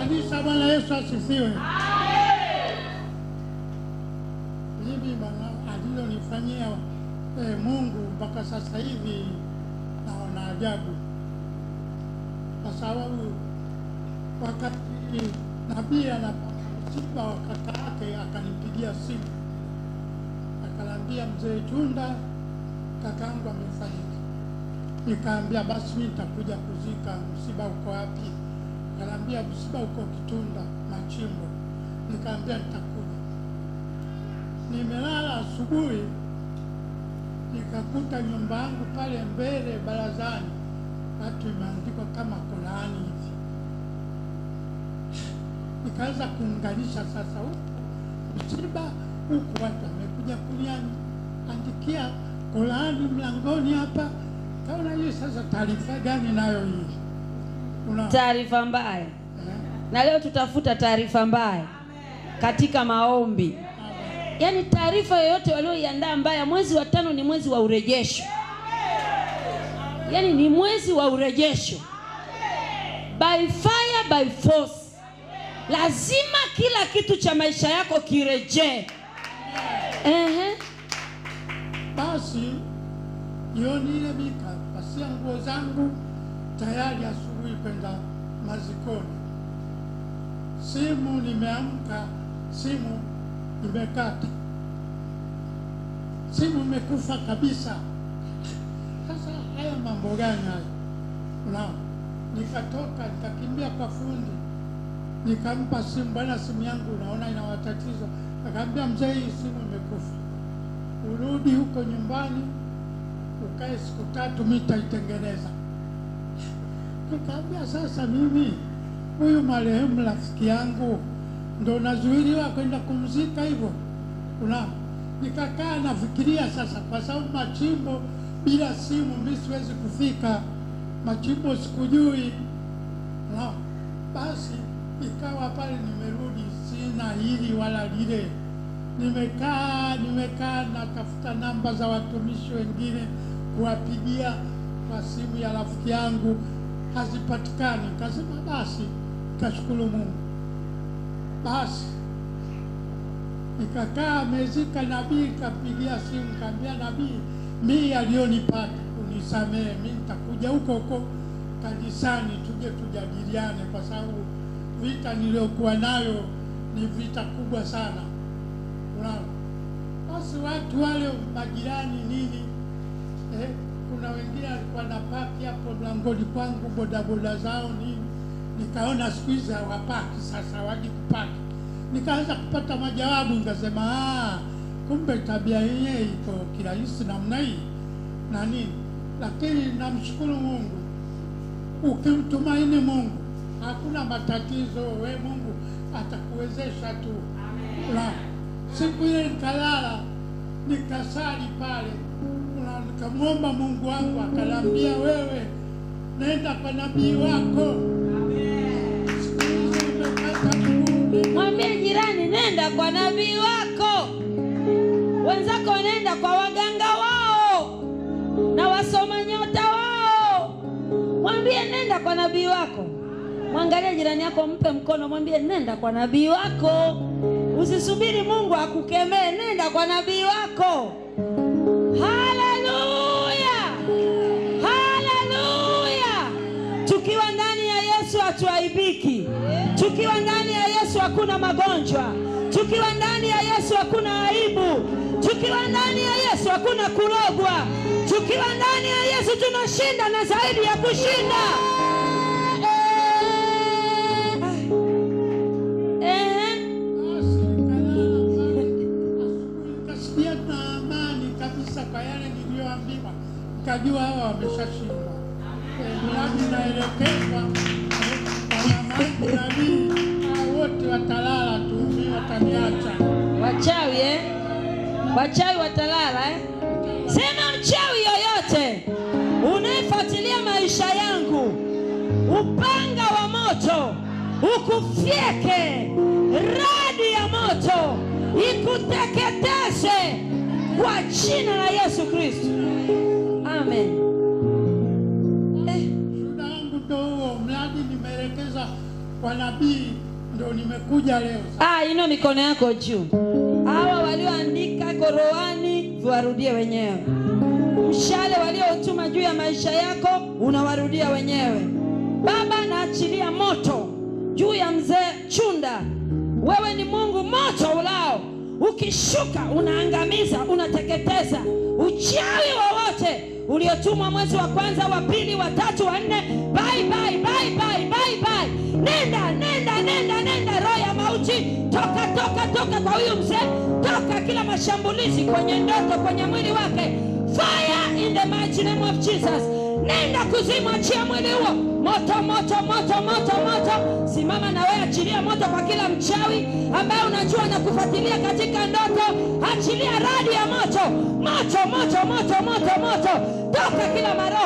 Kanisa, Bwana Yesu asifiwe. Mimi bwana alilonifanyia Mungu mpaka sasa hivi naona ajabu, kwa sababu wakati nabii anapomsiba wa kaka yake akanipigia simu akanambia, mzee Chunda kakaangu amefariki. Nikaambia basi mimi nitakuja kuzika. Msiba uko wapi? Akanambia msiba uko Kitunda Machimbo. Nikaambia nitakuja. Nimelala asubuhi nikakuta nyumba yangu pale mbele barazani watu imeandikwa kama Qur'ani hivi. Nikaanza kuunganisha sasa, huku msiba huku watu wamekuja kuniandikia Qur'ani mlangoni hapa. Kaona hii sasa taarifa gani nayo hii? Taarifa mbaya. Na leo tutafuta taarifa mbaya katika maombi. Yaani taarifa yoyote walioiandaa mbaya. Mwezi wa 5 ni mwezi wa urejesho. Yaani ni mwezi wa urejesho. By fire by force. Lazima kila kitu cha maisha yako kirejee. Basi jioni ile nikapasia nguo zangu tayari asubuhi kwenda mazikoni. Simu nimeamka, simu imekata. Simu imekufa kabisa. Sasa haya mambo gani haya? Unaona? Nikatoka nikakimbia kwa fundi. Nikampa simu, bwana simu yangu unaona ina matatizo. Akamwambia mzee, hii simu imekufa. Urudi huko nyumbani ukae siku 3 mimi nitaitengeneza. Nikamwambia sasa mimi huyu marehemu rafiki yangu ndo nazuiliwa kwenda kumzika hivyo. Unaona? Nikakaa nafikiria sasa, kwa sababu Machimbo bila simu mimi siwezi kufika. Machimbo sikujui. Unaona? Basi ikawa pale nimerudi, sina hili wala lile. Nimekaa natafuta namba za watumishi wengine kuwapigia kwa simu ya rafiki yangu, hazipatikani. Nikasema basi nikashukuru Mungu. Basi nikakaa mezika, nabii kapigia simu, kaambia nabii, mimi alionipata unisamehe, mimi nitakuja huko kanisani tuje tujadiliane, kwa sababu vita niliyokuwa nayo ni vita kubwa sana. Unaona? Basi watu wale majirani nini, kuna wengine walikuwa na paki hapo mlangoni kwangu, bodaboda zao nini. Nikaona siku hizi hawapaki, sasa waje kupaki. Nikaanza kupata majawabu, nikasema kumbe tabia yenyewe iko kirahisi namna hii na nini. Lakini namshukuru Mungu, ukimtumaini Mungu hakuna matatizo. We Mungu atakuwezesha tu. Amen. Siku ile nikalala nikasali pale, nikamwomba Mungu wangu, akanambia wewe nenda kwa nabii wako. Mwambie jirani, nenda kwa nabii wako. Wenzako nenda kwa waganga wao na wasoma nyota wao. Mwambie nenda kwa nabii wako. Mwangalie jirani yako, mpe mkono, mwambie nenda kwa nabii wako. Usisubiri Mungu akukemee, nenda kwa nabii wako. Haleluya! Haleluya! Tukiwa ndani ya Yesu hatuaibiki. Tukiwa ndani ya Yesu hakuna magonjwa. Tukiwa ndani ya Yesu hakuna aibu. Tukiwa ndani ya Yesu hakuna kurogwa. Tukiwa ndani ya Yesu tunashinda na zaidi ya kushinda. Kwa yale niliyoambiwa, nikajua hawa wameshashindwa. Mradi naelekezwa kwa nabii, wote watalala tu, mimi wataniacha. Wachawi wachawi watalala Sema mchawi yoyote unayefuatilia maisha yangu, upanga wa moto ukufyeke, radi ya moto ikuteketeze kwa jina la Yesu Kristo. Amen. Shuhuda yangu ndio, mradi nimeelekeza kwa nabii ndio nimekuja leo. Ino mikono yako juu. Hawa walioandika Qur'ani warudie wenyewe. Mshale waliotuma juu ya maisha yako unawarudia wenyewe. Baba, naachilia moto juu ya mzee Chunda. Wewe ni Mungu moto ulao. Ukishuka unaangamiza, unateketeza uchawi wowote uliotumwa mwezi wa kwanza, wa pili, wa tatu, wa nne. Bye bye bye bye bye bye. Nenda nenda nenda nenda, roho ya mauti, toka toka toka kwa huyu mzee. Toka kila mashambulizi kwenye ndoto, kwenye mwili wake. Fire in the mighty name of Jesus. Nenda kuzimu, achia mwili huo. Moto moto moto moto moto. Simama na wewe, achilia moto kwa kila mchawi ambaye unajua na kufuatilia katika ndoto. Achilia radi ya moto. Moto moto moto moto moto. Toka kila maroho